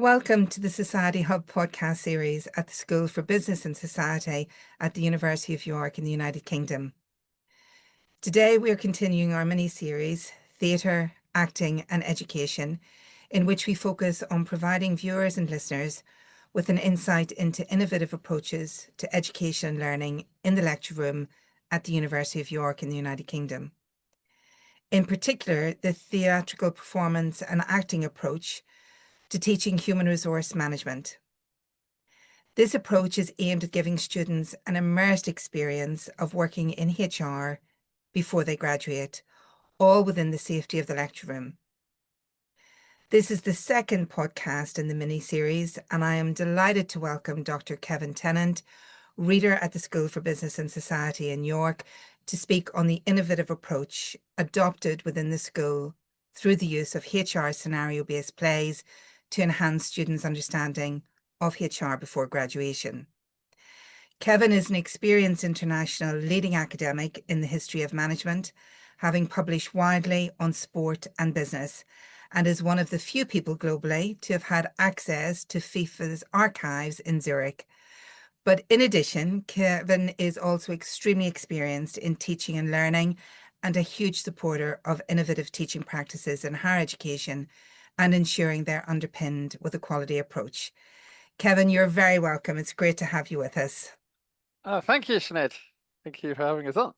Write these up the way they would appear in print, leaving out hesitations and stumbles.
Welcome to the Society Hub podcast series at the School for Business and Society at the University of York in the United Kingdom. Today we are continuing our mini-series, Theatre, Acting and Education, in which we focus on providing viewers and listeners with an insight into innovative approaches to education and learning in the lecture room at the University of York in the United Kingdom. In particular, the theatrical performance and acting approach to teaching human resource management. This approach is aimed at giving students an immersed experience of working in HR before they graduate, all within the safety of the lecture room. This is the second podcast in the mini-series, and I am delighted to welcome Dr. Kevin Tennent, reader at the School for Business and Society in York, to speak on the innovative approach adopted within the school through the use of HR scenario-based plays to enhance students' understanding of HR before graduation. Kevin is an experienced international leading academic in the history of management, having published widely on sport and business, and is one of the few people globally to have had access to FIFA's archives in Zurich. But in addition, Kevin is also extremely experienced in teaching and learning and a huge supporter of innovative teaching practices in higher education and ensuring they're underpinned with a quality approach. Kevin, you're very welcome. It's great to have you with us. Thank you, Sinead. Thank you for having us on.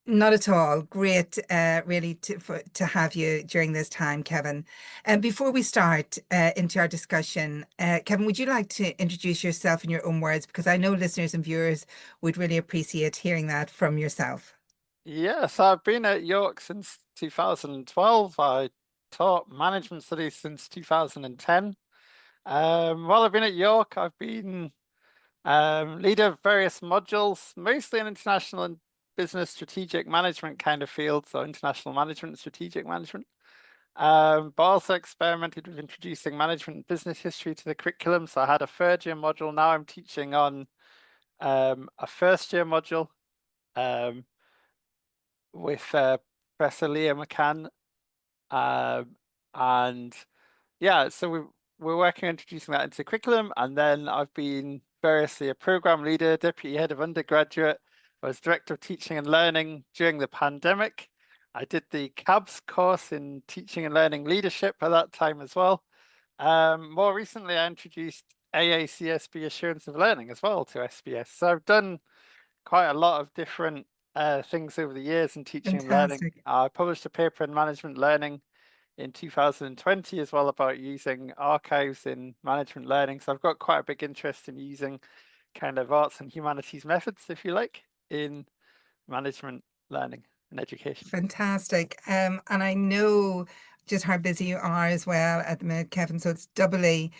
Not at all. Great, really, to have you during this time, Kevin. And before we start into our discussion, Kevin, would you like to introduce yourself in your own words? Because I know listeners and viewers would really appreciate hearing that from yourself. Yes, I've been at York since 2012. I taught management studies since 2010. While I've been at York, I've been leader of various modules, mostly in international and business strategic management kind of field, so international management, strategic management. But also experimented with introducing management and business history to the curriculum. So I had a third year module. Now I'm teaching on a first year module with Professor Leah McCann. And yeah, so we're working on introducing that into the curriculum. And then I've been variously a program leader, deputy head of undergraduate. I was director of teaching and learning during the pandemic. I did the CABS course in teaching and learning leadership at that time as well. More recently, I introduced AACSB Assurance of Learning as well to SBS. So I've done quite a lot of different things over the years in teaching and learning. Fantastic. I published a paper in management learning in 2020 as well about using archives in management learning. So I've got quite a big interest in using kind of arts and humanities methods, if you like, in management learning and education. Fantastic. And I know just how busy you are as well at the minute, Kevin. So it's doubly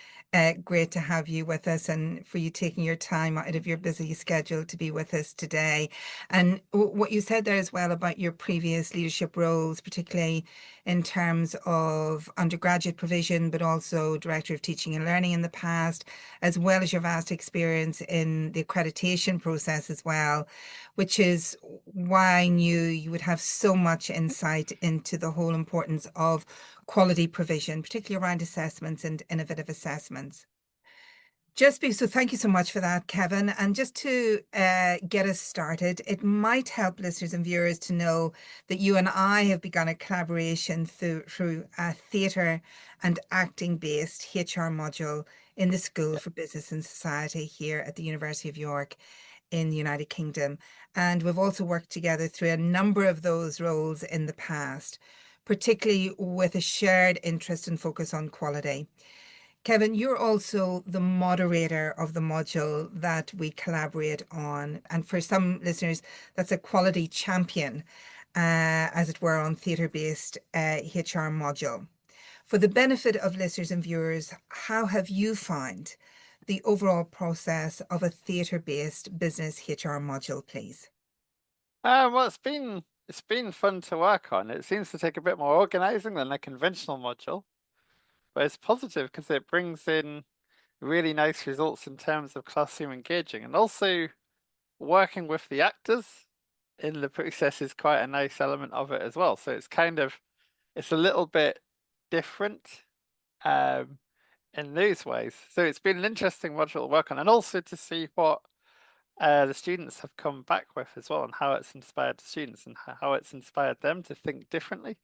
great to have you with us and for you taking your time out of your busy schedule to be with us today. And what you said there as well about your previous leadership roles, particularly in terms of undergraduate provision, but also Director of Teaching and Learning in the past, as well as your vast experience in the accreditation process as well, which is why I knew you would have so much insight into the whole importance of quality provision, particularly around assessments and innovative assessments. So thank you so much for that, Kevin. And just to get us started, it might help listeners and viewers to know that you and I have begun a collaboration through a theatre and acting-based HR module in the School for Business and Society here at the University of York in the United Kingdom. And we've also worked together through a number of those roles in the past, particularly with a shared interest and focus on quality. Kevin, you're also the moderator of the module that we collaborate on. And for some listeners, that's a quality champion, as it were, on theatre-based HR module. For the benefit of listeners and viewers, how have you found the overall process of a theatre-based business HR module, please? Well, it's been fun to work on. It seems to take a bit more organizing than a conventional module, but it's positive because it brings in really nice results in terms of classroom engaging, and also working with the actors in the process is quite a nice element of it as well. So it's a little bit different um, in these ways. So it's been an interesting module to work on, and also to see what the students have come back with as well, and how it's inspired the students and how it's inspired them to think differently.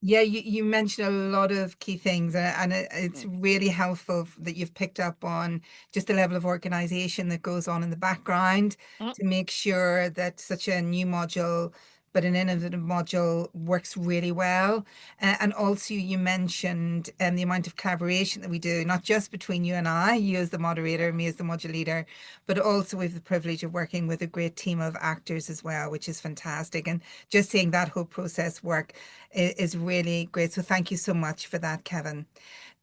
Yeah, you mentioned a lot of key things, and it's Mm. really helpful that you've picked up on just the level of organization that goes on in the background Mm. to make sure that such a new module, but an innovative module, works really well. And also, you mentioned the amount of collaboration that we do, not just between you and I, you as the moderator, me as the module leader, but also we have the privilege of working with a great team of actors as well, which is fantastic. And just seeing that whole process work is really great. So thank you so much for that, Kevin.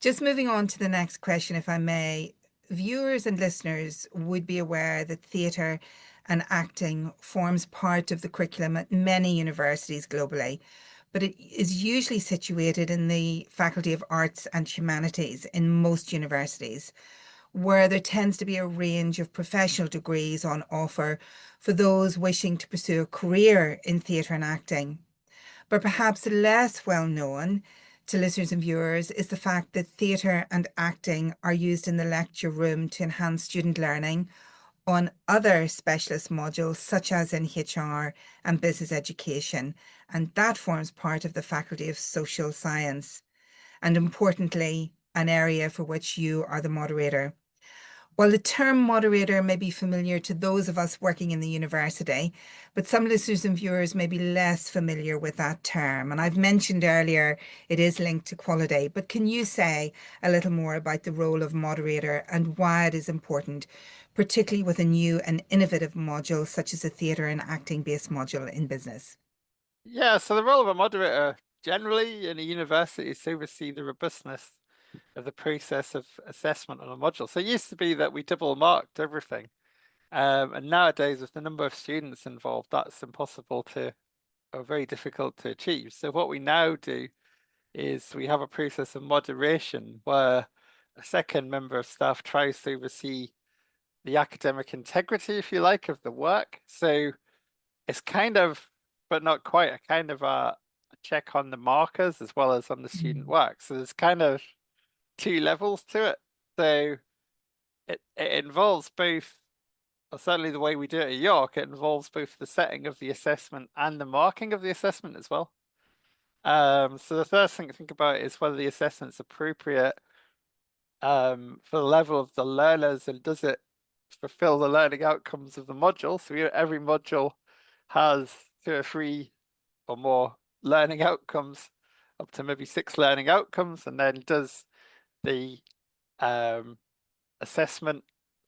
Just moving on to the next question, if I may. Viewers and listeners would be aware that theatre and acting forms part of the curriculum at many universities globally, but it is usually situated in the Faculty of Arts and Humanities in most universities, where there tends to be a range of professional degrees on offer for those wishing to pursue a career in theatre and acting. But perhaps less well known to listeners and viewers is the fact that theatre and acting are used in the lecture room to enhance student learning on other specialist modules, such as in HR and business education. And that forms part of the Faculty of Social Science. And importantly, an area for which you are the moderator. While the term moderator may be familiar to those of us working in the university, but some listeners and viewers may be less familiar with that term. And I've mentioned earlier it is linked to quality, but can you say a little more about the role of moderator and why it is important, particularly with a new and innovative module such as a theatre and acting based module in business? Yeah, so the role of a moderator generally in a university is to oversee the robustness of the process of assessment on a module. So it used to be that we double marked everything. And nowadays, with the number of students involved, that's impossible to, or very difficult to achieve. So what we now do is we have a process of moderation where a second member of staff tries to oversee the academic integrity, if you like, of the work. So it's kind of, but not quite, a kind of a check on the markers as well as on the student Mm. work. So there's kind of two levels to it. So it involves both, or certainly the way we do it at York, it involves both the setting of the assessment and the marking of the assessment as well. So the first thing to think about is whether the assessment's appropriate for the level of the learners, and does it fulfill the learning outcomes of the module. So every module has 2 or 3 or more learning outcomes, up to maybe 6 learning outcomes, and then does the um, assessment.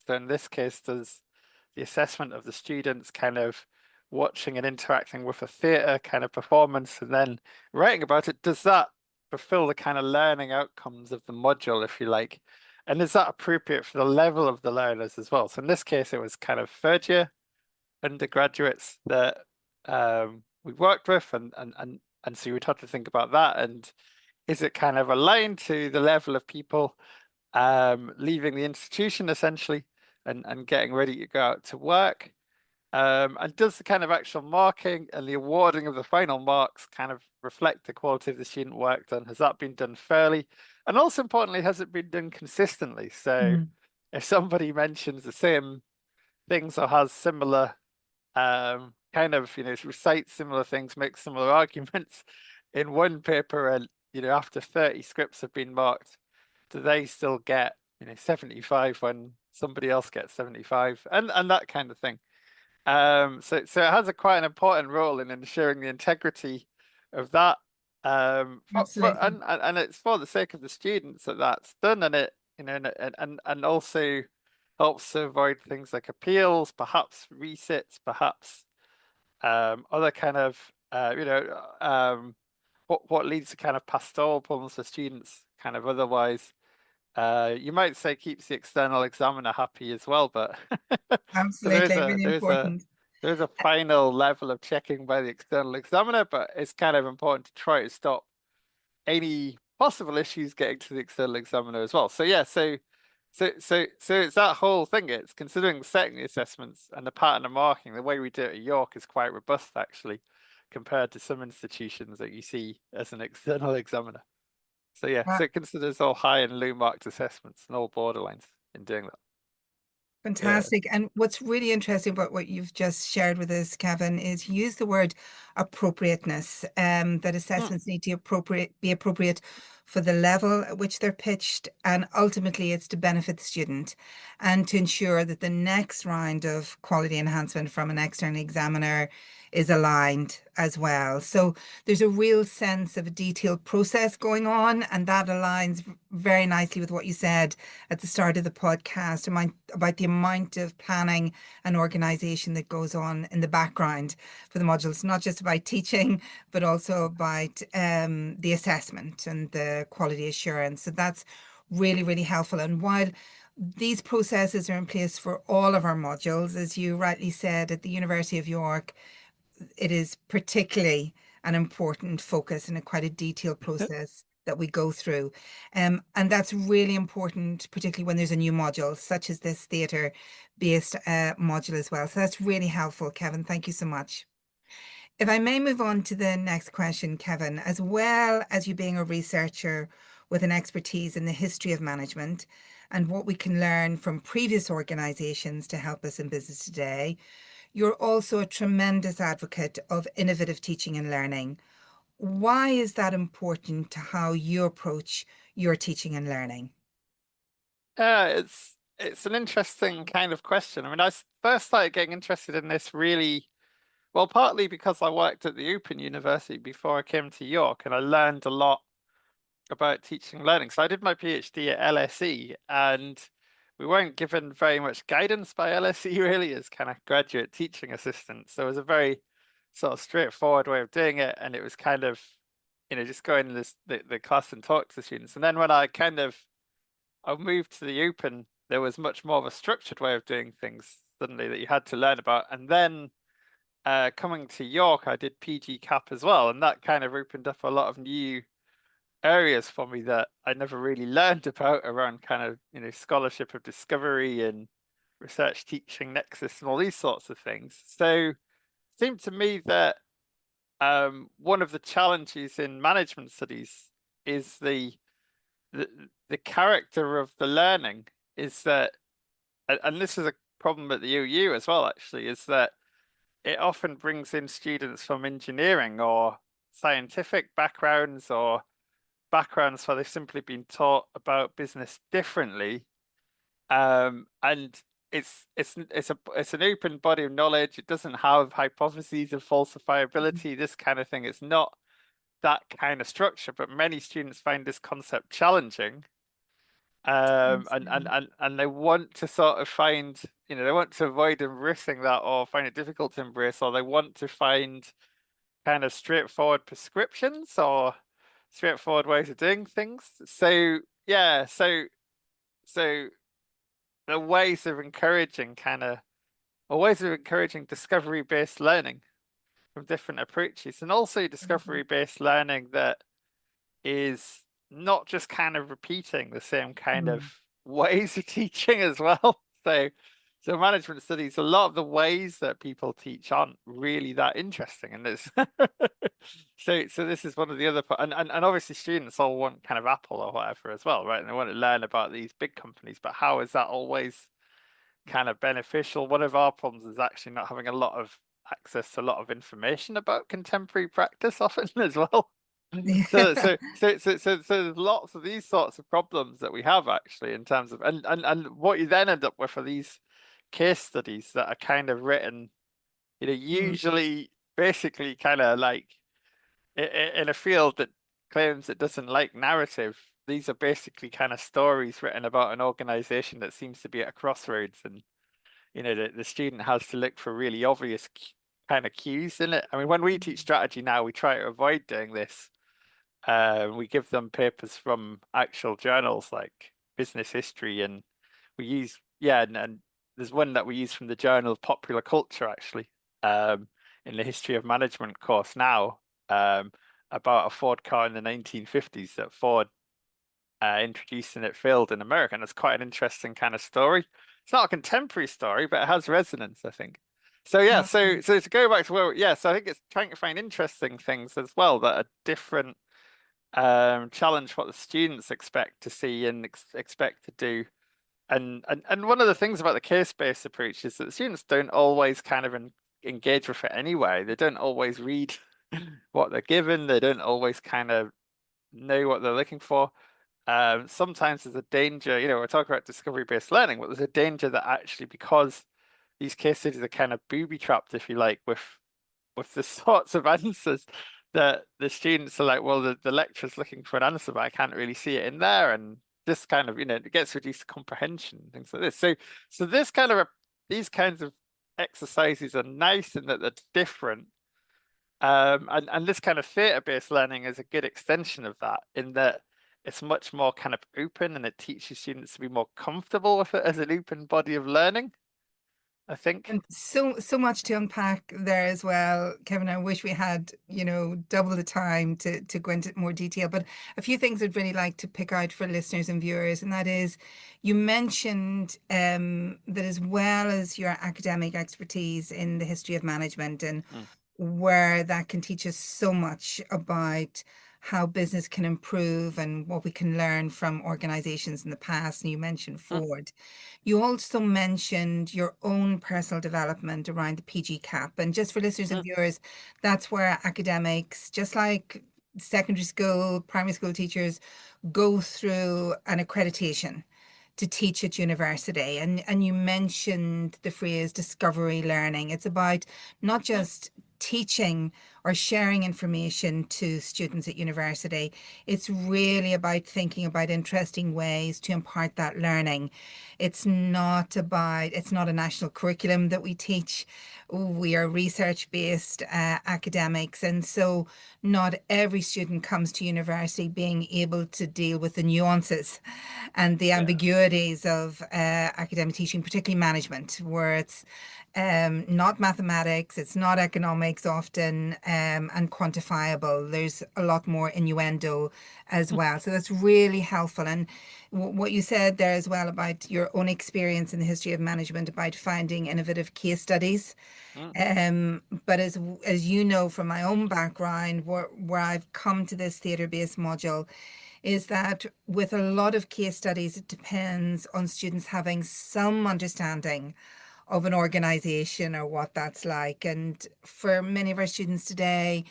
So in this case, does the assessment of the students kind of watching and interacting with a theatre kind of performance and then writing about it, does that fulfill the kind of learning outcomes of the module, if you like? And is that appropriate for the level of the learners as well? So in this case, it was kind of third year undergraduates that we worked with, and so we'd have to think about that. And is it kind of aligned to the level of people leaving the institution essentially and getting ready to go out to work? And does the kind of actual marking and the awarding of the final marks kind of reflect the quality of the student work done? Has that been done fairly? And also importantly, has it been done consistently? So Mm. if somebody mentions the same things or has similar kind of, recite similar things, make similar arguments in one paper, and after 30 scripts have been marked, do they still get 75 when somebody else gets 75, and that kind of thing. So it has a quite an important role in ensuring the integrity of that. Absolutely. And it's for the sake of the students that that's done, and it and also helps to avoid things like appeals, perhaps resits, perhaps other kind of what leads to kind of pastoral problems for students, kind of otherwise. You might say keeps the external examiner happy as well, but so there's Absolutely. a Really there's a important. there's a final level of checking by the external examiner, but it's kind of important to try to stop any possible issues getting to the external examiner as well. So yeah, so it's that whole thing. It's considering setting the assessments and the pattern of marking. The way we do it at York is quite robust actually, compared to some institutions that you see as an external examiner. So yeah, so it considers all high and low marked assessments and all borderlines in doing that. Yeah. Fantastic. And what's really interesting about what you've just shared with us, Kevin, is you use the word appropriateness, that Mm. assessments need to be appropriate for the level at which they're pitched. And ultimately, it's to benefit the student and to ensure that the next round of quality enhancement from an external examiner is aligned as well. So there's a real sense of a detailed process going on, and that aligns very nicely with what you said at the start of the podcast about the amount of planning and organization that goes on in the background for the modules, not just about teaching, but also about the assessment and the quality assurance. So that's really, really helpful. And while these processes are in place for all of our modules, as you rightly said, at the University of York, it is particularly an important focus and quite a detailed process that we go through. And that's really important, particularly when there's a new module, such as this theatre-based module as well. So that's really helpful, Kevin. Thank you so much. If I may move on to the next question, Kevin, as well as you being a researcher with an expertise in the history of management and what we can learn from previous organizations to help us in business today, you're also a tremendous advocate of innovative teaching and learning. Why is that important to how you approach your teaching and learning? Yeah, it's an interesting kind of question. I mean, first started getting interested in this really well, partly because I worked at the Open University before I came to York, and I learned a lot about teaching and learning. So I did my PhD at LSE, and we weren't given very much guidance by LSE really as kind of graduate teaching assistants. So it was a very sort of straightforward way of doing it, and it was kind of, just go in the class and talk to the students. And then when I moved to the Open, there was much more of a structured way of doing things suddenly that you had to learn about. And then coming to York, I did PG Cap as well, and that kind of opened up a lot of new areas for me that I never really learned about around kind of, scholarship of discovery and research teaching nexus and all these sorts of things. So it seemed to me that one of the challenges in management studies is the the character of the learning is that, and this is a problem at the OU as well, actually, is that it often brings in students from engineering or scientific backgrounds or backgrounds where they've simply been taught about business differently. And it's an open body of knowledge. It doesn't have hypotheses of falsifiability, this kind of thing. It's not that kind of structure, but many students find this concept challenging. And they want to sort of find, they want to avoid embracing that or find it difficult to embrace, or they want to find kind of straightforward prescriptions or straightforward ways of doing things. So yeah, so the ways of encouraging kind of or ways of encouraging discovery-based learning from different approaches, and also discovery-based learning that is not just kind of repeating the same kind of Mm. ways of teaching as well. So management studies, a lot of the ways that people teach aren't really that interesting, and there's so this is one of the other and obviously students all want kind of Apple or whatever as well, right? And they want to learn about these big companies, but how is that always kind of beneficial? One of our problems is actually not having a lot of access to a lot of information about contemporary practice often as well. So, Yeah. so, so, so, so, so there's lots of these sorts of problems that we have actually in terms of, and what you then end up with are these case studies that are kind of written, Mm. usually basically kind of like in a field that claims it doesn't like narrative. These are basically kind of stories written about an organization that seems to be at a crossroads, and the student has to look for really obvious kind of cues in it. I mean, when we teach strategy now, we try to avoid doing this. We give them papers from actual journals like business history, and we use and there's one that we use from the Journal of Popular Culture actually, in the history of management course now, um, about a Ford car in the 1950s that Ford introduced and it failed in America. And it's quite an interesting kind of story. It's not a contemporary story, but it has resonance, I think. So yeah, Okay. so to go back to where, yeah, so I think it's trying to find interesting things as well that are different challenge what the students expect to see and expect to do. And one of the things about the case-based approach is that the students don't always kind of engage with it anyway. They don't always read what they're given. They don't always kind of know what they're looking for. Sometimes there's a danger, we're talking about discovery-based learning, but there's a danger that actually because these case studies are kind of booby-trapped, if you like, with the sorts of answers that the students are like, well, the lecturer's looking for an answer, but I can't really see it in there. And this kind of, it gets reduced comprehension, things like this. So this kind of these kinds of exercises are nice in that they're different. And this kind of theatre-based learning is a good extension of that, in that it's much more kind of open and it teaches students to be more comfortable with it as an open body of learning, I think. And so much to unpack there as well, Kevin. I wish we had, double the time to go into more detail. But a few things I'd really like to pick out for listeners and viewers, and that is, you mentioned that as well as your academic expertise in the history of management, and Mm, where that can teach us so much about how business can improve and what we can learn from organizations in the past. And you mentioned mm, Ford. You also mentioned your own personal development around the PG cap. And just for listeners and mm, viewers, that's where academics, just like secondary school, primary school teachers, go through an accreditation to teach at university. And you mentioned the phrase discovery learning. It's about not mm, just teaching or sharing information to students at university. It's really about thinking about interesting ways to impart that learning. It's not a national curriculum that we teach. We are research-based academics, and so not every student comes to university being able to deal with the nuances and the yeah. ambiguities of academic teaching, particularly management, where it's not mathematics, it's not economics often, and quantifiable. There's a lot more innuendo as well. So that's really helpful. And what you said there as well about your own experience in the history of management, about finding innovative case studies. Mm, But as you know from my own background, where I've come to this theatre-based module, is that with a lot of case studies, it depends on students having some understanding of an organization or what that's like. And for many of our students today,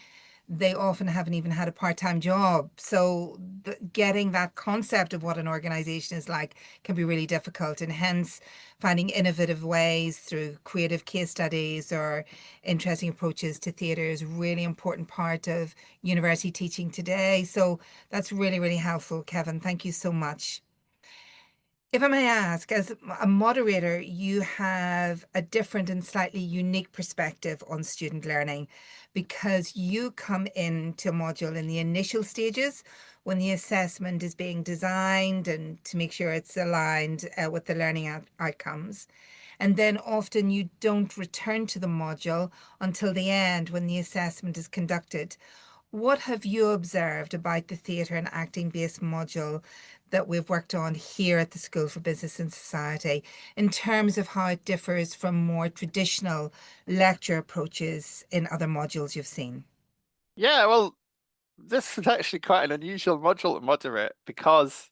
they often haven't even had a part-time job. So getting that concept of what an organization is like can be really difficult. And hence, finding innovative ways through creative case studies or interesting approaches to theatre is a really important part of university teaching today. So that's really, really helpful, Kevin. Thank you so much. If I may ask, as a moderator, you have a different and slightly unique perspective on student learning because you come into a module in the initial stages when the assessment is being designed and to make sure it's aligned with the learning outcomes. And then often you don't return to the module until the end when the assessment is conducted. What have you observed about the theatre and acting based module that we've worked on here at the School for Business and Society in terms of how it differs from more traditional lecture approaches in other modules you've seen? Yeah, well, this is actually quite an unusual module to moderate because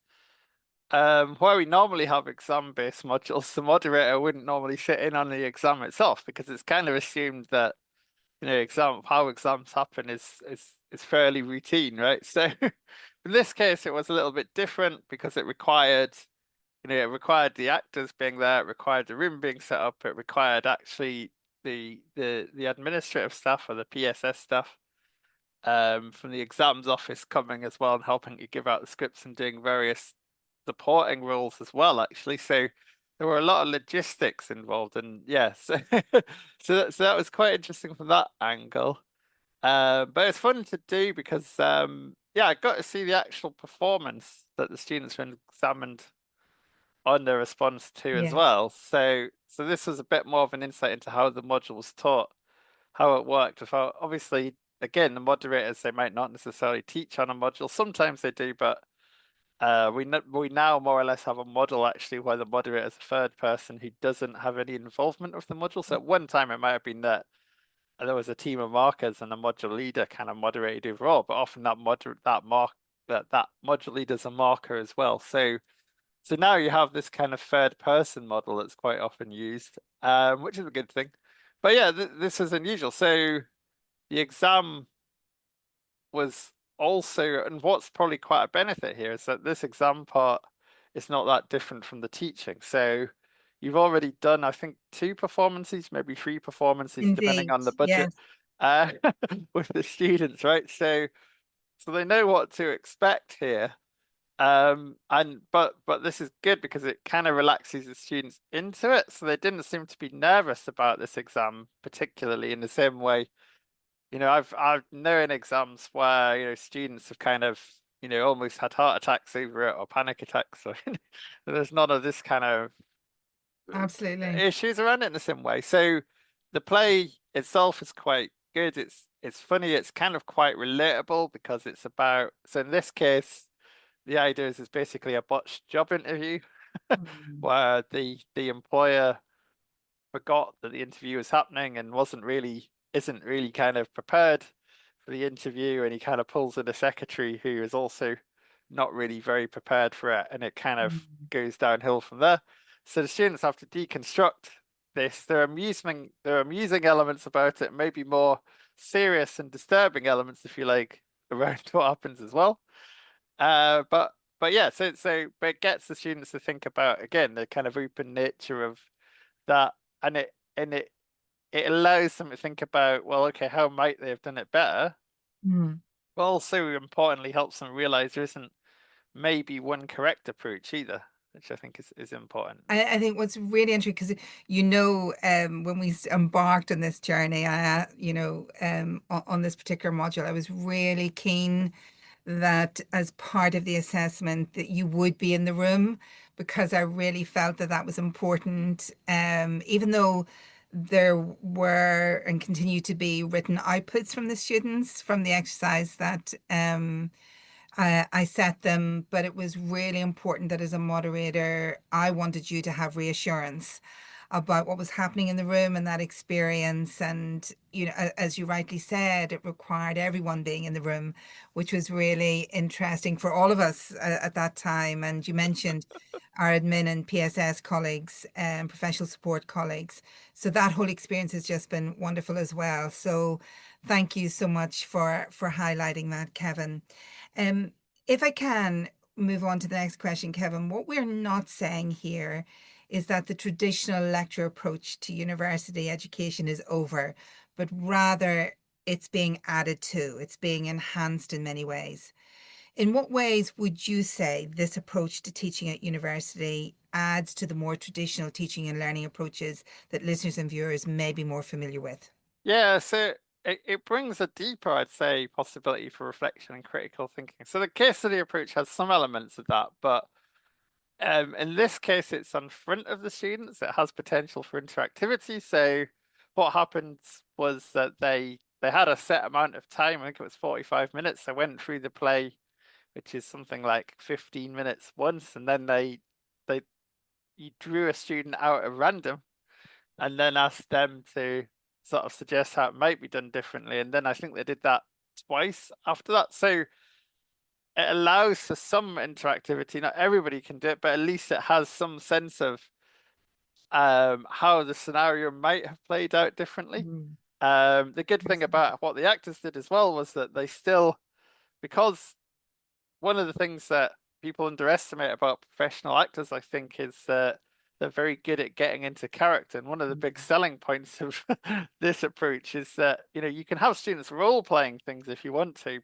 where we normally have exam-based modules, the moderator wouldn't normally sit in on the exam itself because it's kind of assumed that how exams happen is fairly routine, right? So in this case, it was a little bit different because it required the actors being there, it required the room being set up, it required actually the administrative staff or the PSS staff from the exams office coming as well and helping to give out the scripts and doing various supporting roles as well, actually. So there were a lot of logistics involved, and yes, so that was quite interesting from that angle. But it's fun to do because yeah, I got to see the actual performance that the students were examined on their response to as Yes. well. So this was a bit more of an insight into how the module was taught, how it worked. Without obviously, again, the moderators they might not necessarily teach on a module. Sometimes they do, but we now more or less have a model actually where the moderator is a third person who doesn't have any involvement with the module. So at one time it might have been that there was a team of markers and a module leader kind of moderated overall, but often that that that module leader's a marker as well. So now you have this kind of third person model that's quite often used, which is a good thing. But yeah, this is unusual. So the exam was also, and what's probably quite a benefit here is that this exam part is not that different from the teaching. So you've already done, I think, two performances, maybe three performances, depending Indeed. on the budget, Yes. uh, with the students, right? So they know what to expect here. And but this is good because it kind of relaxes the students into it. So they didn't seem to be nervous about this exam, particularly in the same way. I've known exams where, students have kind of, almost had heart attacks over it or panic attacks. So there's none of this kind of Absolutely. issues around it in the same way. So the play itself is quite good. It's funny. It's kind of quite relatable because it's about. So in this case, the idea is it's basically a botched job interview Mm. where the employer forgot that the interview was happening and isn't really kind of prepared for the interview, and he kind of pulls in a secretary who is also not really very prepared for it, and it kind of Mm. goes downhill from there. So the students have to deconstruct this. There are amusing elements about it, maybe more serious and disturbing elements, if you like, around what happens as well. But yeah, but it gets the students to think about again the kind of open nature of that, and it allows them to think about, well, okay, how might they have done it better? Mm. But also importantly helps them realize there isn't maybe one correct approach either, which I think is important. I think what's really interesting, because when we embarked on this journey, on this particular module, I was really keen that as part of the assessment that you would be in the room, because I really felt that that was important. Even though there were and continue to be written outputs from the students from the exercise that I set them, but it was really important that as a moderator, I wanted you to have reassurance about what was happening in the room and that experience. And, as you rightly said, it required everyone being in the room, which was really interesting for all of us at that time. And you mentioned our admin and PSS colleagues and professional support colleagues. So that whole experience has just been wonderful as well. So thank you so much for highlighting that, Kevin. Um, if I can move on to the next question, Kevin, what we're not saying here is that the traditional lecture approach to university education is over, but rather it's being added to, it's being enhanced in many ways. In what ways would you say this approach to teaching at university adds to the more traditional teaching and learning approaches that listeners and viewers may be more familiar with? Yeah, so it brings a deeper, I'd say, possibility for reflection and critical thinking. So the case study approach has some elements of that, but in this case, it's on front of the students. It has potential for interactivity. So what happened was that they had a set amount of time. I think it was 45 minutes. They went through the play, which is something like 15 minutes once, and then they you drew a student out at random and then asked them to sort of suggest how it might be done differently. And then I think they did that twice after that. So it allows for some interactivity. Not everybody can do it, but at least it has some sense of how the scenario might have played out differently. Mm. The good thing about what the actors did as well was that they still, because one of the things that people underestimate about professional actors, I think, is that they're very good at getting into character. And one of the big selling points of this approach is that, you can have students role playing things if you want to,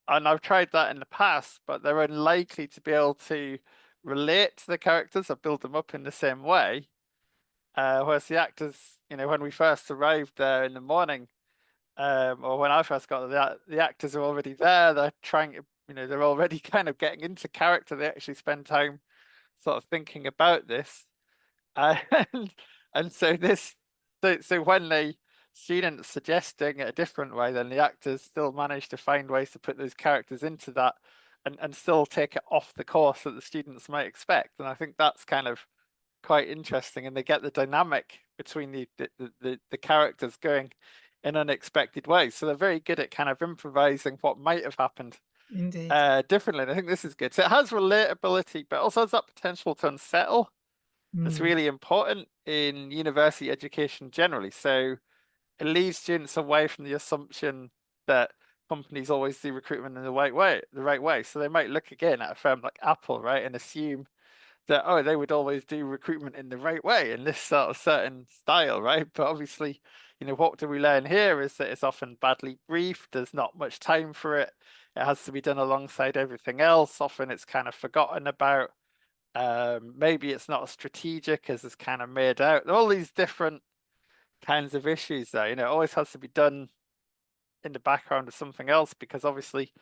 and I've tried that in the past, but they're unlikely to be able to relate to the characters or build them up in the same way. Whereas the actors, when we first arrived there in the morning, or when I first got there, the actors are already there. They're trying to, they're already kind of getting into character. They actually spend time sort of thinking about this. And so so when the students suggesting it a different way, then the actors still manage to find ways to put those characters into that and still take it off the course that the students might expect. And I think that's kind of quite interesting, and they get the dynamic between the characters going in unexpected ways. So they're very good at kind of improvising what might have happened Indeed. differently. And I think this is good. So it has relatability, but also has that potential to unsettle. That's Mm, really important in university education generally. So it leads students away from the assumption that companies always do recruitment in the right way, So they might look again at a firm like Apple, right, and assume that they would always do recruitment in the right way in this sort of certain style, right? But obviously, what do we learn here is that it's often badly briefed. There's not much time for it. It has to be done alongside everything else. Often it's kind of forgotten about. Maybe it's not as strategic as it's kind of made out. All these different kinds of issues there. It always has to be done in the background of something else because obviously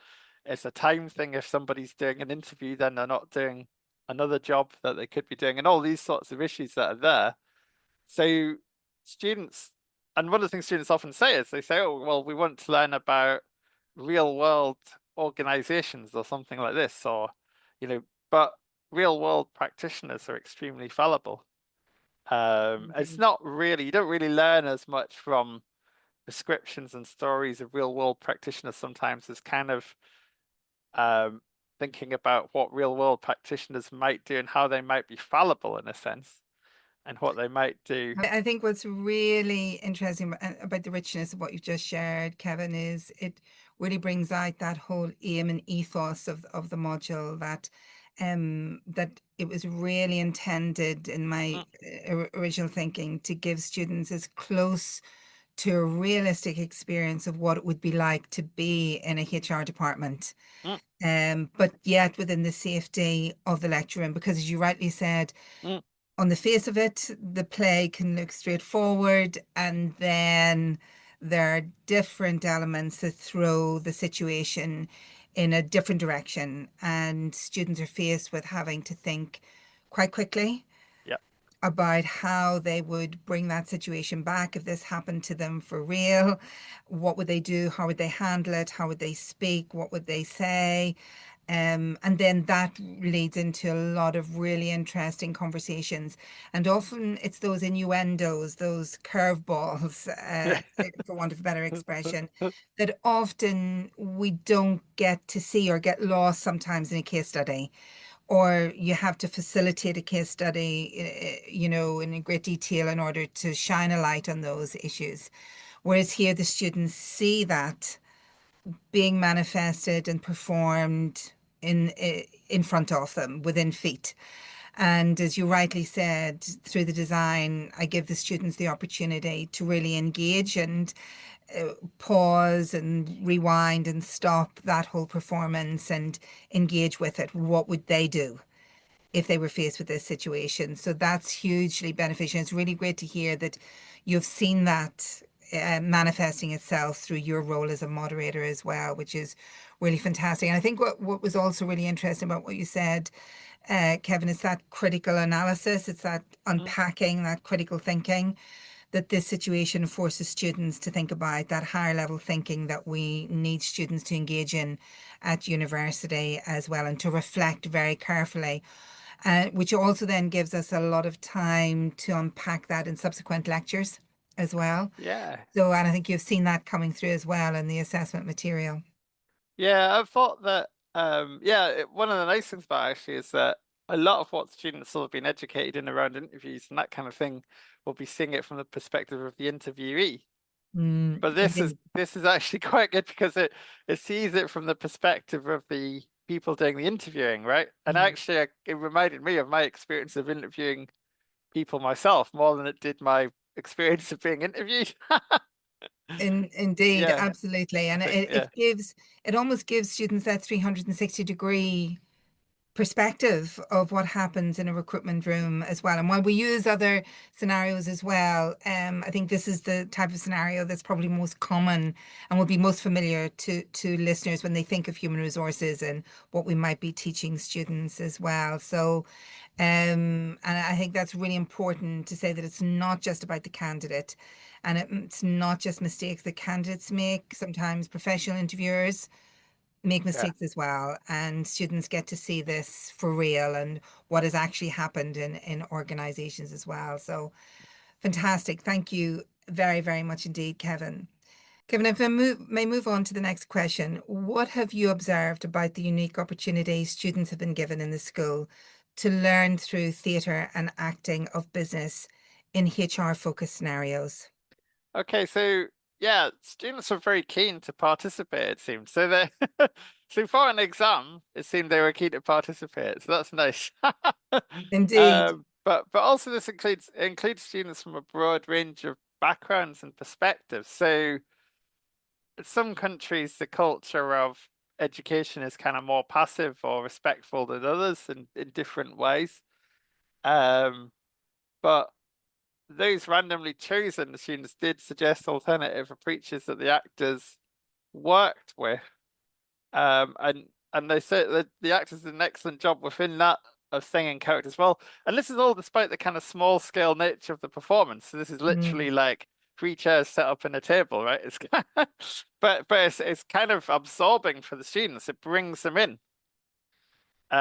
it's a time thing. If somebody's doing an interview, then they're not doing another job that they could be doing, and all these sorts of issues that are there. So students, and one of the things students often say is they say, "Oh, well, we want to learn about real world organizations or something like this," or but real world practitioners are extremely fallible. It's indeed. not really, you don't really learn as much from descriptions and stories of real world practitioners sometimes as kind of um, thinking about what real world practitioners might do and how they might be fallible in a sense and what they might do. I think what's really interesting about the richness of what you've just shared, Kevin, is it really brings out that whole aim and ethos of the module that it was really intended in my Mm, original thinking to give students as close to a realistic experience of what it would be like to be in a HR department. mm, But yet within the safety of the lecture room, because as you rightly said, mm, on the face of it, the play can look straightforward, and then there are different elements that throw the situation in a different direction, and students are faced with having to think quite quickly yeah, about how they would bring that situation back if this happened to them for real. What would they do? How would they handle it? How would they speak? What would they say? And then that leads into a lot of really interesting conversations. And often it's those innuendos, those curveballs, yeah, for want of a better expression, that often we don't get to see or get lost sometimes in a case study. Or you have to facilitate a case study, in a great detail in order to shine a light on those issues. Whereas here, the students see that being manifested and performed in front of them within feet. And as you rightly said, through the design, I give the students the opportunity to really engage and pause and rewind and stop that whole performance and engage with it. What would they do if they were faced with this situation? So that's hugely beneficial. It's really great to hear that you've seen that manifesting itself through your role as a moderator as well, which is really fantastic. And I think what was also really interesting about what you said, Kevin, is that critical analysis. It's that mm, unpacking, that critical thinking that this situation forces students to think about, that higher level thinking that we need students to engage in at university as well, and to reflect very carefully, which also then gives us a lot of time to unpack that in subsequent lectures as well. yeah, So, and I think you've seen that coming through as well in the assessment material. yeah. I thought that, yeah, one of the nice things about it actually is that a lot of what students sort of been educated in around interviews and that kind of thing will be seeing it from the perspective of the interviewee. But Indeed. this is actually quite good because it sees it from the perspective of the people doing the interviewing, right? And Yeah. actually, it reminded me of my experience of interviewing people myself more than it did my experience of being interviewed. Indeed, Yeah, absolutely. I And think yeah, it almost gives students that 360-degree perspective of what happens in a recruitment room as well. And while we use other scenarios as well, I think this is the type of scenario that's probably most common and will be most familiar to listeners when they think of human resources and what we might be teaching students as well. So, and I think that's really important to say that it's not just about the candidate, and it's not just mistakes that candidates make. Sometimes professional interviewers make yeah, mistakes as well, and students get to see this for real and what has actually happened in organizations as well. So fantastic. Thank you very, very much indeed, Kevin. Kevin, if I may move on to the next question, what have you observed about the unique opportunities students have been given in the school to learn through theatre and acting of business in HR-focused scenarios? Okay, so yeah, students were very keen to participate, it seemed. So they so for an exam, it seemed they were keen to participate. So that's nice. Indeed. But also this includes students from a broad range of backgrounds and perspectives. So in some countries, the culture of education is kind of more passive or respectful than others in different ways. Um, but those randomly chosen students did suggest alternative approaches that the actors worked with. And they said that the actors did an excellent job within that of singing characters well. And this is all despite the kind of small scale nature of the performance. So this is literally Mm, like three chairs set up in a table, right? It's it's kind of absorbing for the students. It brings them in.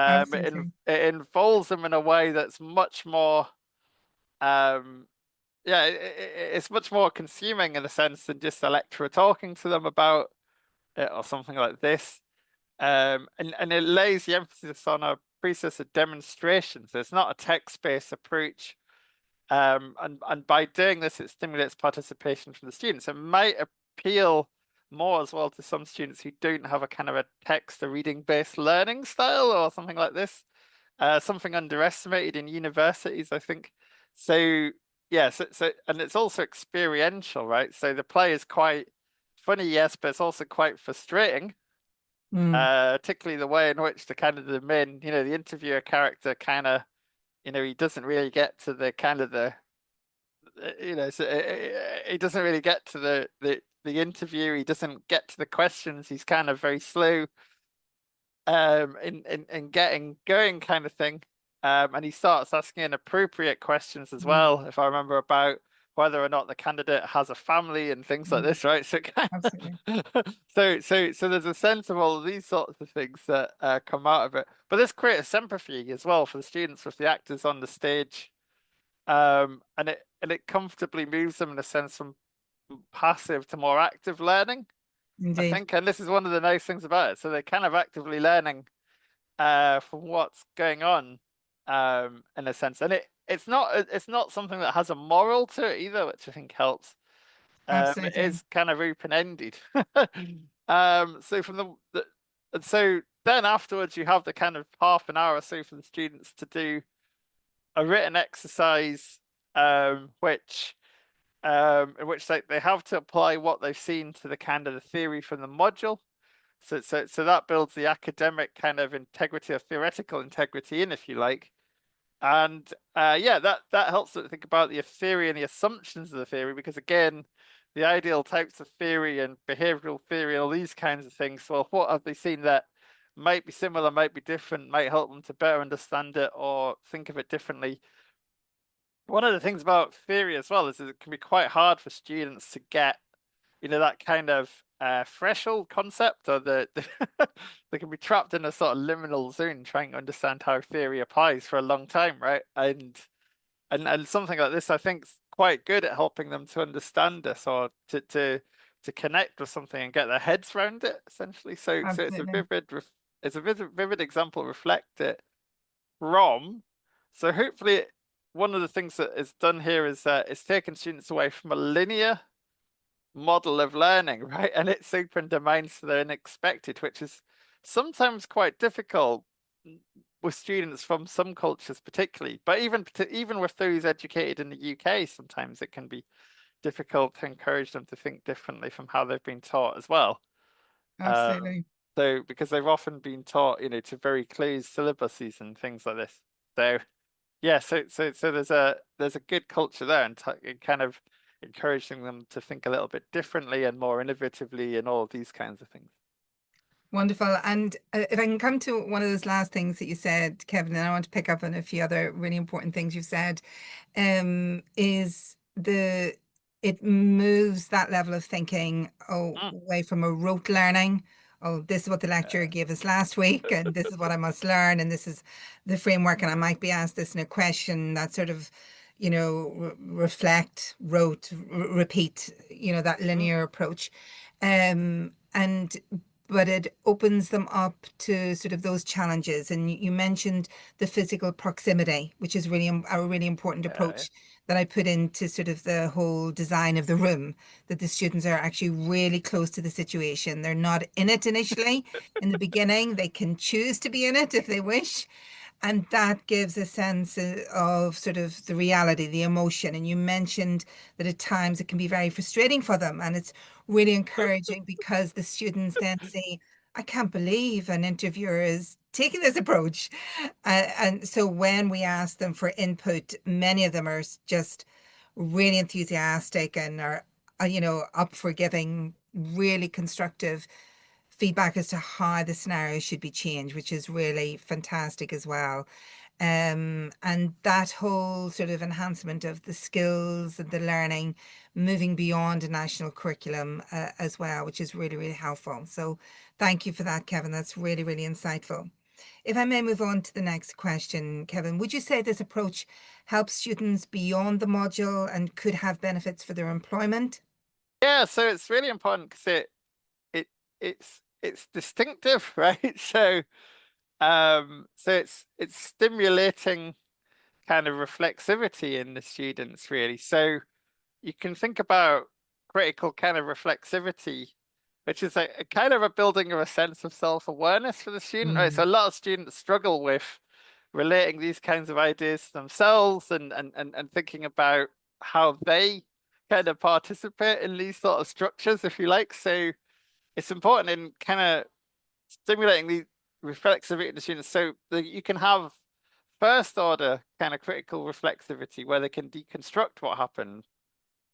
absolutely. It involves them in a way that's much more yeah, it's much more consuming in a sense than just a lecturer talking to them about it or something like this. And it lays the emphasis on a process of demonstration. So it's not a text-based approach. And by doing this, it stimulates participation from the students. It might appeal more as well to some students who don't have a kind of a text or reading-based learning style or something like this. Something underestimated in universities, I think. So yeah, and it's also experiential, right? So the play is quite funny, yes, but it's also quite frustrating. Mm, Particularly the way in which the kind of the main, the interviewer character kind of, he doesn't really get to the kind of the, so he doesn't really get to the interview. He doesn't get to the questions. He's kind of very slow in getting going kind of thing. And he starts asking inappropriate questions as mm, well, if I remember, about whether or not the candidate has a family and things like mm, this, right? So absolutely. so there's a sense of all of these sorts of things that come out of it. But this creates sympathy as well for the students with the actors on the stage. And it comfortably moves them in a sense from passive to more active learning, I Indeed. think. And this is one of the nice things about it. So they're kind of actively learning from what's going on in a sense. And it's not something that has a moral to it either, which I think helps. It Absolutely. is kind of open-ended. So and so then afterwards you have the kind of half an hour or so for the students to do a written exercise, which in which they have to apply what they've seen to the kind of the theory from the module. So that builds the academic kind of integrity or theoretical integrity in, if you like. And yeah, that helps them think about the theory and the assumptions of the theory, because again, the ideal types of theory and behavioral theory and all these kinds of things. Well, what have they seen that might be similar, might be different, might help them to better understand it or think of it differently. One of the things about theory as well is that it can be quite hard for students to get, that kind of threshold concept, or they can be trapped in a sort of liminal zone trying to understand how theory applies for a long time, right? And something like this, I think, is quite good at helping them to understand this, or to connect with something and get their heads around it, essentially. So it's a Absolutely. vivid example, reflect it from. So hopefully, one of the things that is done here is it's taken students away from a linear model of learning, right? And it's opened their minds to the unexpected, which is sometimes quite difficult with students from some cultures, particularly. But even with those educated in the UK, sometimes it can be difficult to encourage them to think differently from how they've been taught as well. Um, Absolutely. so because they've often been taught, to very closed syllabuses and things like this. So yeah, so there's a good culture there, and kind of encouraging them to think a little bit differently and more innovatively and all of these kinds of things. Wonderful. And if I can come to one of those last things that you said, Kevin, and I want to pick up on a few other really important things you've said, is it moves that level of thinking Mm. away from a rote learning. Oh, this is what the lecturer gave us last week, and this is what I must learn, and this is the framework, and I might be asked this in a question, that sort of, reflect, wrote, repeat, that Mm, linear approach. And but it opens them up to sort of those challenges. And you mentioned the physical proximity, which is a really important yeah, yeah. approach that I put into sort of the whole design of the room, that the students are actually really close to the situation. They're not in it initially in the beginning. They can choose to be in it if they wish. And that gives a sense of sort of the reality, the emotion. And you mentioned that at times it can be very frustrating for them. And it's really encouraging because the students then say, I can't believe an interviewer is taking this approach. And so when we ask them for input, many of them are just really enthusiastic and are, up for giving really constructive feedback as to how the scenario should be changed, which is really fantastic as well. And that whole sort of enhancement of the skills and the learning, moving beyond a national curriculum as well, which is really, really helpful. So thank you for that, Kevin. That's really, really insightful. If I may move on to the next question, Kevin, would you say this approach helps students beyond the module and could have benefits for their employment? Yeah, so it's really important because it it's distinctive, right? So it's stimulating kind of reflexivity in the students, really. So you can think about critical kind of reflexivity, which is a kind of a building of a sense of self-awareness for the student, right? Mm, So a lot of students struggle with relating these kinds of ideas to themselves and thinking about how they kind of participate in these sort of structures, if you like. So it's important in kind of stimulating the reflexivity in the students so that you can have first order kind of critical reflexivity where they can deconstruct what happened.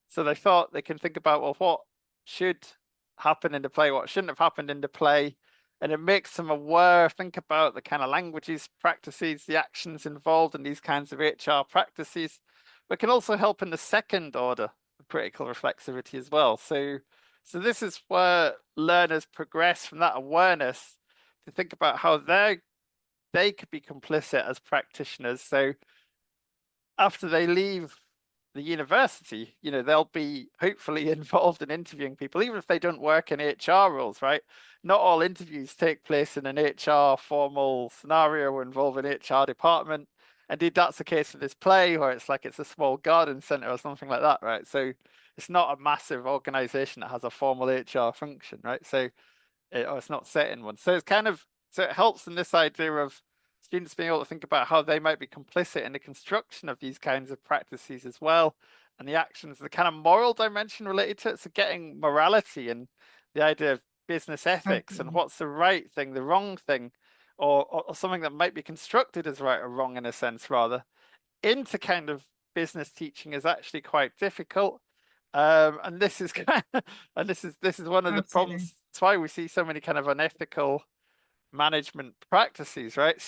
So they thought they can think about, well, what should happen in the play, what shouldn't have happened in the play. And it makes them aware, think about the kind of languages, practices, the actions involved in these kinds of HR practices, but can also help in the second order of critical reflexivity as well. So this is where learners progress from that awareness to think about how they could be complicit as practitioners. So after they leave the university, they'll be hopefully involved in interviewing people, even if they don't work in HR roles, right? Not all interviews take place in an HR formal scenario or involve an HR department. Indeed, that's the case for this play, where it's a small garden center or something like that, right? So it's not a massive organization that has a formal HR function, right? Or it's not set in one. So it helps in this idea of students being able to think about how they might be complicit in the construction of these kinds of practices as well, and the actions, the kind of moral dimension related to it. So getting morality and the idea of business ethics and absolutely. what's the right thing, the wrong thing, or something that might be constructed as right or wrong in a sense, rather, into kind of business teaching is actually quite difficult. And this is this is one of the Absolutely. problems. That's why we see so many kind of unethical management practices, right?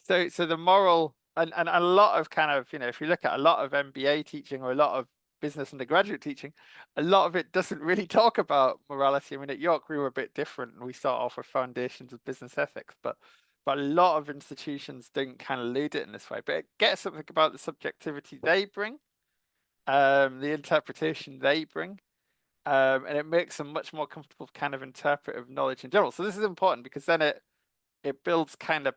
So the moral and a lot of kind of, if you look at a lot of MBA teaching or a lot of business undergraduate teaching, a lot of it doesn't really talk about morality. I mean, at York we were a bit different and we start off with foundations of business ethics, but a lot of institutions don't kind of lead it in this way. But it gets something about the subjectivity they bring, the interpretation they bring, and it makes them much more comfortable with kind of interpretive knowledge in general. So this is important because then it builds kind of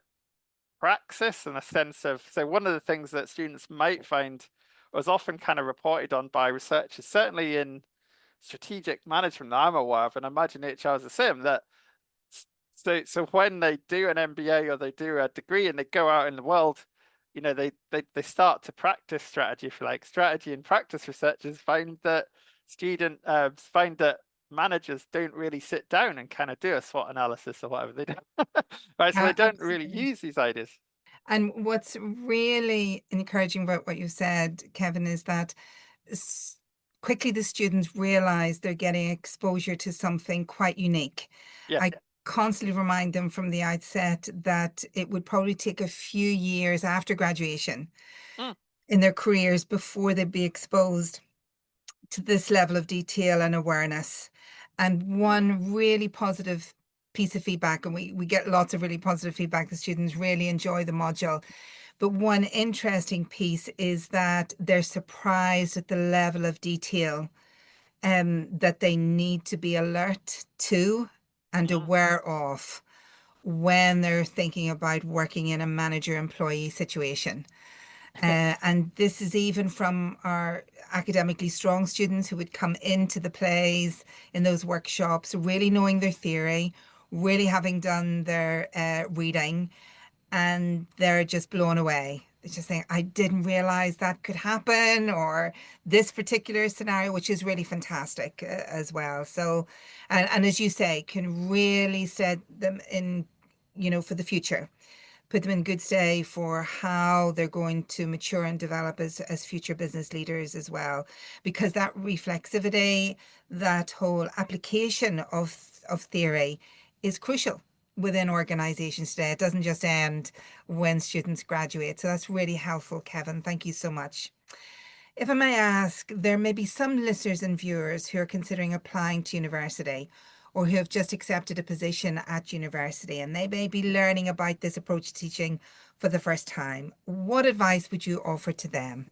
praxis and a sense of, so one of the things that students might find was often kind of reported on by researchers, certainly in strategic management that I'm aware of, and I imagine HR is the same, that so when they do an MBA or they do a degree and they go out in the world, they start to practice strategy, if you like. Strategy and practice researchers find that managers don't really sit down and kind of do a SWOT analysis or whatever they do. Right, so they don't really Absolutely. use these ideas. And what's really encouraging about what you said, Kevin, is that s- quickly the students realize they're getting exposure to something quite unique. Yeah. I constantly remind them from the outset that it would probably take a few years after graduation Mm, in their careers before they'd be exposed to this level of detail and awareness. And one really positive piece of feedback, and we get lots of really positive feedback. The students really enjoy the module. But one interesting piece is that they're surprised at the level of detail that they need to be alert to and Mm. aware of when they're thinking about working in a manager-employee situation. And this is even from our academically strong students who would come into the plays in those workshops, really knowing their theory, really having done their reading, and they're just blown away. They're just saying, I didn't realize that could happen, or this particular scenario, which is really fantastic as well. So, and as you say, can really set them in, for the future, put them in good stead for how they're going to mature and develop as future business leaders as well. Because that reflexivity, that whole application of theory is crucial within organizations today. It doesn't just end when students graduate. So that's really helpful, Kevin. Thank you so much. If I may ask, there may be some listeners and viewers who are considering applying to university or who have just accepted a position at university, and they may be learning about this approach to teaching for the first time. What advice would you offer to them?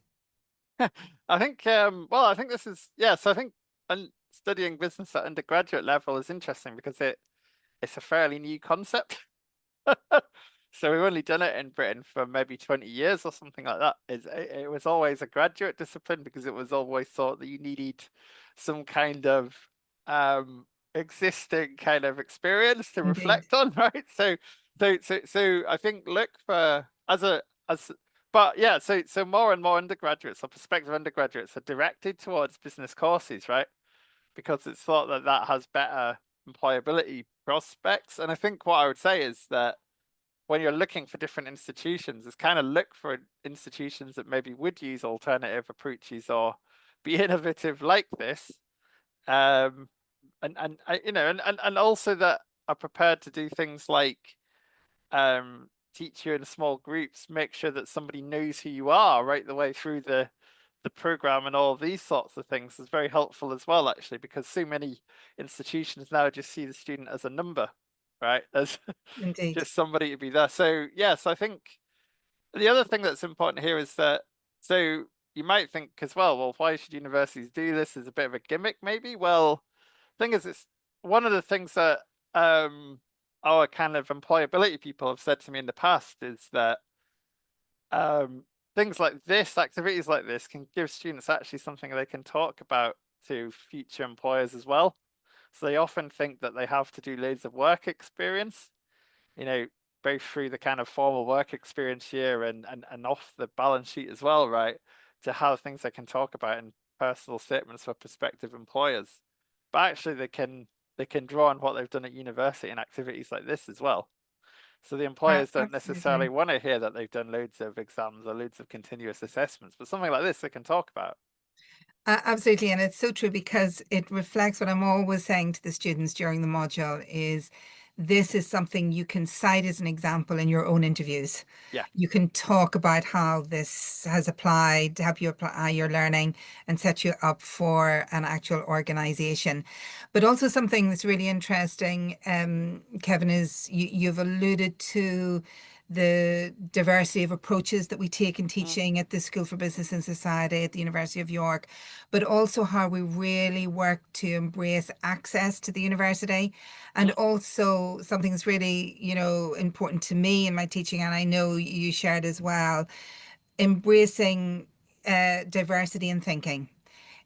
I think well, I think this is yeah, so I think studying business at undergraduate level is interesting because it's a fairly new concept. So we've only done it in Britain for maybe 20 years or something like that. It was always a graduate discipline because it was always thought that you needed some kind of existing kind of experience to Indeed. reflect on, right? So I think look for as but yeah, so more and more undergraduates or prospective undergraduates are directed towards business courses, right? Because it's thought that that has better employability prospects. And I think what I would say is that when you're looking for different institutions, is kind of look for institutions that maybe would use alternative approaches or be innovative like this. Um, and you know, and also that are prepared to do things like teach you in small groups, make sure that somebody knows who you are right the way through the program and all of these sorts of things is very helpful as well, actually, because so many institutions now just see the student as a number, right? As Indeed. just somebody to be there. So yes, I think the other thing that's important here is that so you might think as well, why should universities do this as a bit of a gimmick, maybe? Well, thing is, it's one of the things that our kind of employability people have said to me in the past is that um, things like this, activities like this, can give students actually something they can talk about to future employers as well. So they often think that they have to do loads of work experience, you know, both through the kind of formal work experience year and off the balance sheet as well, right? To have things they can talk about in personal statements for prospective employers. But actually they can draw on what they've done at university and activities like this as well. So the employers don't necessarily Absolutely. want to hear that they've done loads of exams or loads of continuous assessments, but something like this they can talk about. Absolutely. And it's so true because it reflects what I'm always saying to the students during the module is this is something you can cite as an example in your own interviews. Yeah. You can talk about how this has applied to help you apply your learning and set you up for an actual organization. But also something that's really interesting, Kevin, is you've alluded to the diversity of approaches that we take in Mm, teaching at the School for Business and Society at the University of York, but also how we really work to embrace access to the university. And mm, also something that's really, important to me in my teaching, and I know you shared as well, embracing diversity in thinking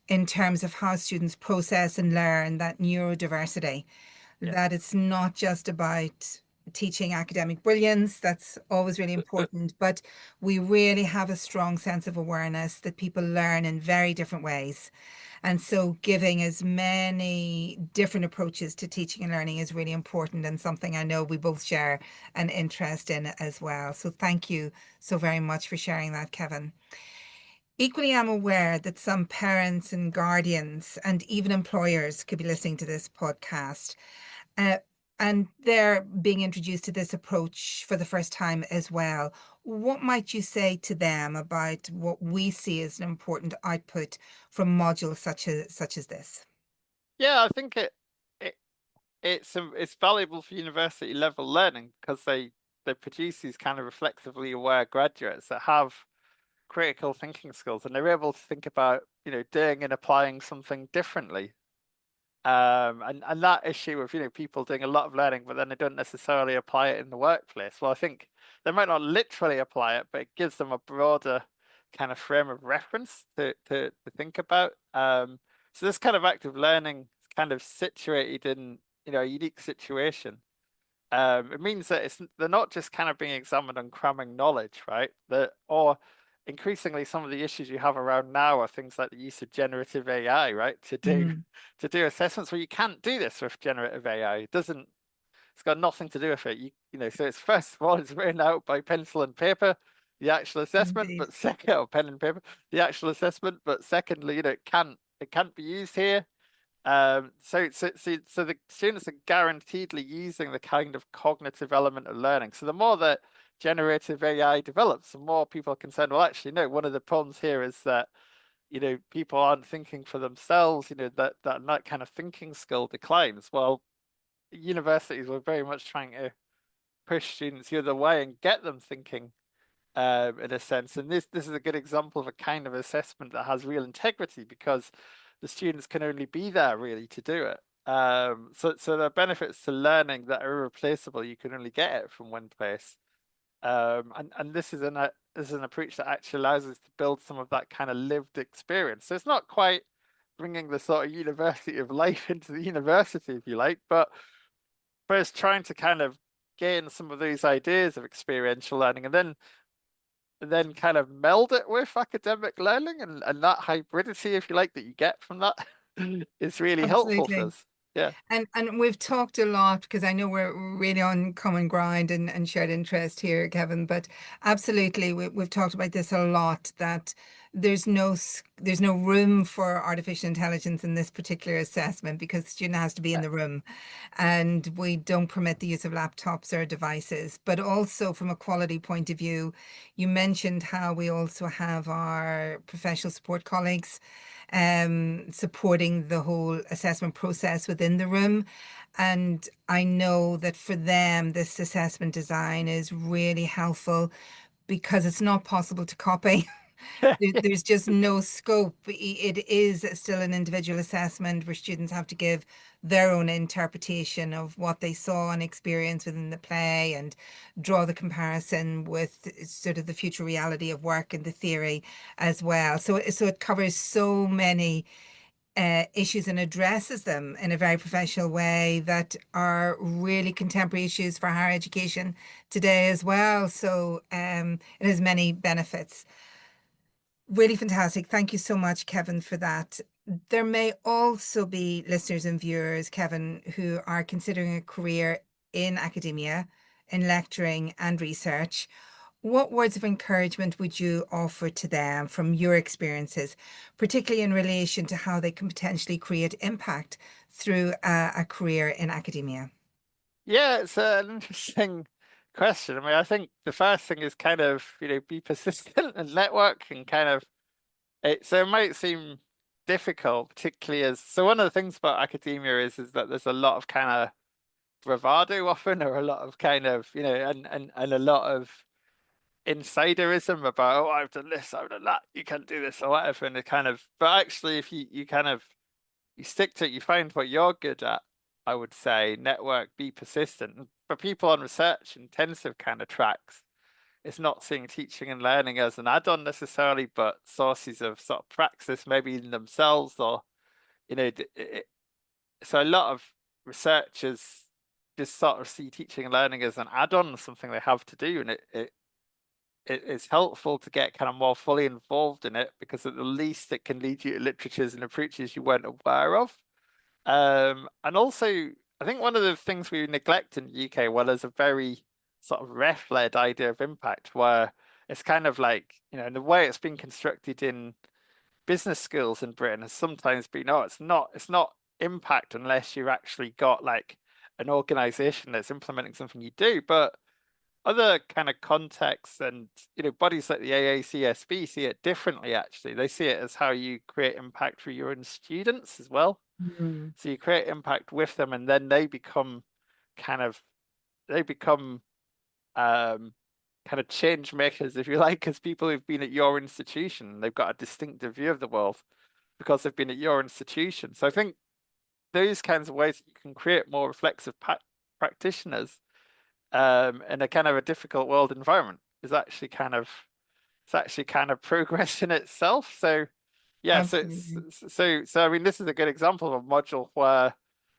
in terms of how students process and learn that neurodiversity, yeah. that it's not just about teaching academic brilliance, that's always really important, but we really have a strong sense of awareness that people learn in very different ways. And so giving as many different approaches to teaching and learning is really important and something I know we both share an interest in as well. So thank you so very much for sharing that, Kevin. Equally, I'm aware that some parents and guardians and even employers could be listening to this podcast. Uh, and they're being introduced to this approach for the first time as well. What might you say to them about what we see as an important output from modules such as this? Yeah, I think it it's valuable for university level learning because they produce these kind of reflexively aware graduates that have critical thinking skills, and they're able to think about, doing and applying something differently. And that issue of, people doing a lot of learning, but then they don't necessarily apply it in the workplace. Well, I think they might not literally apply it, but it gives them a broader kind of frame of reference to think about. So this kind of active learning is kind of situated in, a unique situation. It means that they're not just kind of being examined on cramming knowledge, right? Or increasingly some of the issues you have around now are things like the use of generative AI, right? To do Mm, to do assessments where you can't do this with generative AI. It's got nothing to do with it. So it's first of all, it's written out by pencil and paper, the actual assessment, indeed. but second, or pen and paper, the actual assessment, but secondly, it can't be used here. So the students are guaranteedly using the kind of cognitive element of learning. So the more that generative AI develops, the more people are concerned, well, actually, no, one of the problems here is that, people aren't thinking for themselves, that kind of thinking skill declines. Well, universities were very much trying to push students the other way and get them thinking in a sense. And this is a good example of a kind of assessment that has real integrity because the students can only be there really to do it. So there are benefits to learning that are irreplaceable. You can only get it from one place. And this is an approach that actually allows us to build some of that kind of lived experience. So it's not quite bringing the sort of university of life into the university, if you like, but it's trying to kind of gain some of these ideas of experiential learning and then kind of meld it with academic learning and that hybridity, if you like, that you get from that is really helpful for Absolutely. us. Yeah. And we've talked a lot because I know we're really on common ground and shared interest here, Kevin. But absolutely, we've talked about this a lot that there's no room for artificial intelligence in this particular assessment because the student has to be in the room, and we don't permit the use of laptops or devices. But also from a quality point of view, you mentioned how we also have our professional support colleagues supporting the whole assessment process within the room. And I know that for them, this assessment design is really helpful because it's not possible to copy. There's just no scope. It is still an individual assessment where students have to give their own interpretation of what they saw and experienced within the play and draw the comparison with sort of the future reality of work and the theory as well. So it covers so many issues and addresses them in a very professional way that are really contemporary issues for higher education today as well. So it has many benefits. Really fantastic. Thank you so much, Kevin, for that. There may also be listeners and viewers, Kevin, who are considering a career in academia, in lecturing and research. What words of encouragement would you offer to them from your experiences, particularly in relation to how they can potentially create impact through a career in academia? Yeah, it's an interesting question. I mean, I think the first thing is kind of, be persistent and network and kind of so it might seem difficult, particularly as so one of the things about academia is that there's a lot of kind of bravado often or a lot of kind of, and a lot of insiderism about, oh, I've done this, I've done that, you can't do this or whatever. And it kind of, but actually, if you kind of you stick to it, you find what you're good at. I would say network, be persistent. And for people on research intensive kind of tracks, it's not seeing teaching and learning as an add-on necessarily, but sources of sort of praxis, maybe in themselves, or so a lot of researchers just sort of see teaching and learning as an add-on, something they have to do, and it's helpful to get kind of more fully involved in it because at the least it can lead you to literatures and approaches you weren't aware of. And also, I think one of the things we neglect in the UK, well, there's a very sort of ref-led idea of impact where it's kind of like, the way it's been constructed in business schools in Britain has sometimes been, oh, it's not impact unless you've actually got like an organization that's implementing something you do. But other kind of contexts and bodies like the AACSB see it differently actually. They see it as how you create impact for your own students as well. Mm. So you create impact with them, and then they become kind of they become kind of change makers, if you like, as people who've been at your institution. They've got a distinctive view of the world because they've been at your institution. So I think those kinds of ways that you can create more reflexive practitioners in a kind of a difficult world environment is actually kind of it's actually kind of progress in itself. So yeah, Absolutely. so I mean, this is a good example of a module where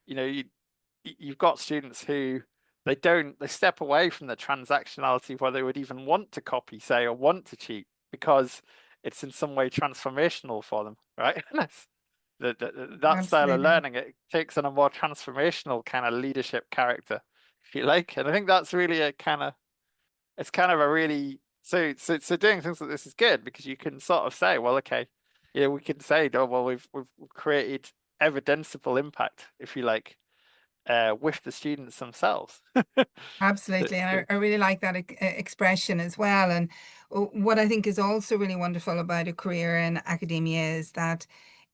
you've got students who they step away from the transactionality where they would even want to copy, say, or want to cheat because it's in some way transformational for them, right? That style of Absolutely. learning, it takes on a more transformational kind of leadership character, if you like. And I think that's really it's kind of a really so doing things like this is good because you can sort of say, well, okay, yeah, we can say, oh, well, we've created evidenceable impact, if you like, with the students themselves. Absolutely. And I really like that expression as well. And what I think is also really wonderful about a career in academia is that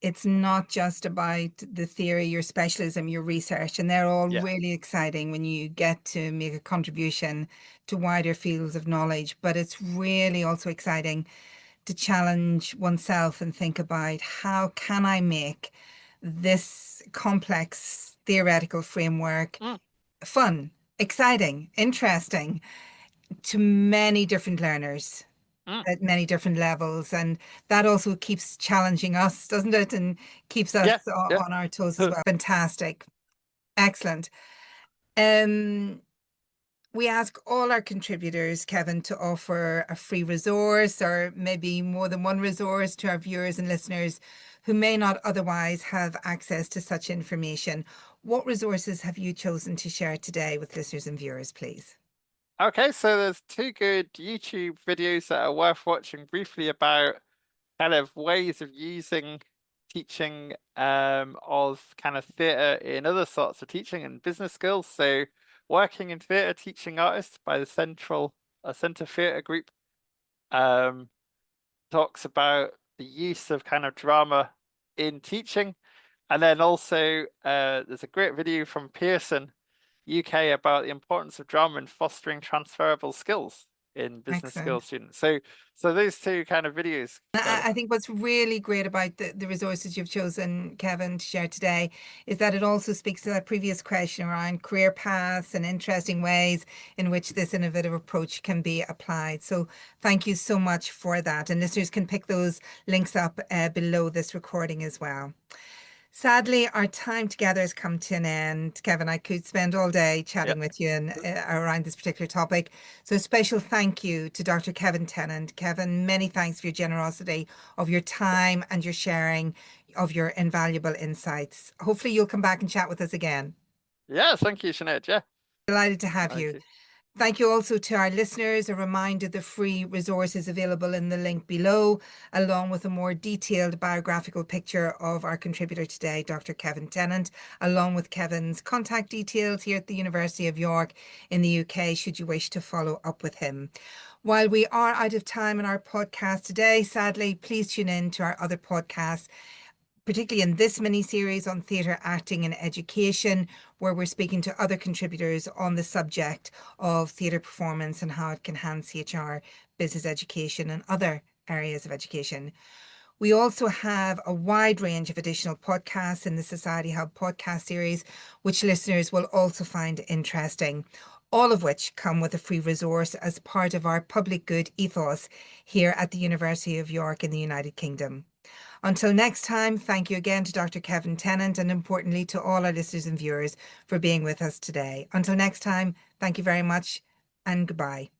it's not just about the theory, your specialism, your research, and they're all Yeah. really exciting when you get to make a contribution to wider fields of knowledge. But it's really also exciting to challenge oneself and think about how can I make this complex theoretical framework Mm, fun, exciting, interesting to many different learners mm. at many different levels. And that also keeps challenging us, doesn't it? And keeps us Yeah. Yeah. on our toes as well. Fantastic. Excellent. Um, we ask all our contributors, Kevin, to offer a free resource or maybe more than one resource to our viewers and listeners who may not otherwise have access to such information. What resources have you chosen to share today with listeners and viewers, please? Okay, so there's two good YouTube videos that are worth watching briefly about kind of ways of using teaching of kind of theatre in other sorts of teaching and business skills. So working in theatre, teaching artists by the Centre Theatre Group um, talks about the use of kind of drama in teaching. And then also there's a great video from Pearson, UK, about the importance of drama in fostering transferable skills in business Excellent. skills students. So those two kind of videos kind of I think what's really great about the resources you've chosen, Kevin, to share today is that it also speaks to that previous question around career paths and interesting ways in which this innovative approach can be applied. So thank you so much for that. And listeners can pick those links up below this recording as well. Sadly, our time together has come to an end. Kevin, I could spend all day yeah. chatting with you around this particular topic. So, a special thank you to Dr. Kevin Tennant. Kevin, many thanks for your generosity of your time and your sharing of your invaluable insights. Hopefully, you'll come back and chat with us again. Yeah, thank you, Sinead. Yeah, Delighted to have thank you. you. Thank you also to our listeners. A reminder, the free resources available in the link below, along with a more detailed biographical picture of our contributor today, Dr. Kevin Tennant, along with Kevin's contact details here at the University of York in the UK, should you wish to follow up with him. While we are out of time in our podcast today, sadly, please tune in to our other podcasts, particularly in this mini series on theatre, acting and education, where we're speaking to other contributors on the subject of theatre performance and how it can enhance CHR, business education and other areas of education. We also have a wide range of additional podcasts in the Society Hub podcast series, which listeners will also find interesting, all of which come with a free resource as part of our public good ethos here at the University of York in the United Kingdom. Until next time, thank you again to Dr. Kevin Tennant and importantly to all our listeners and viewers for being with us today. Until next time, thank you very much and goodbye.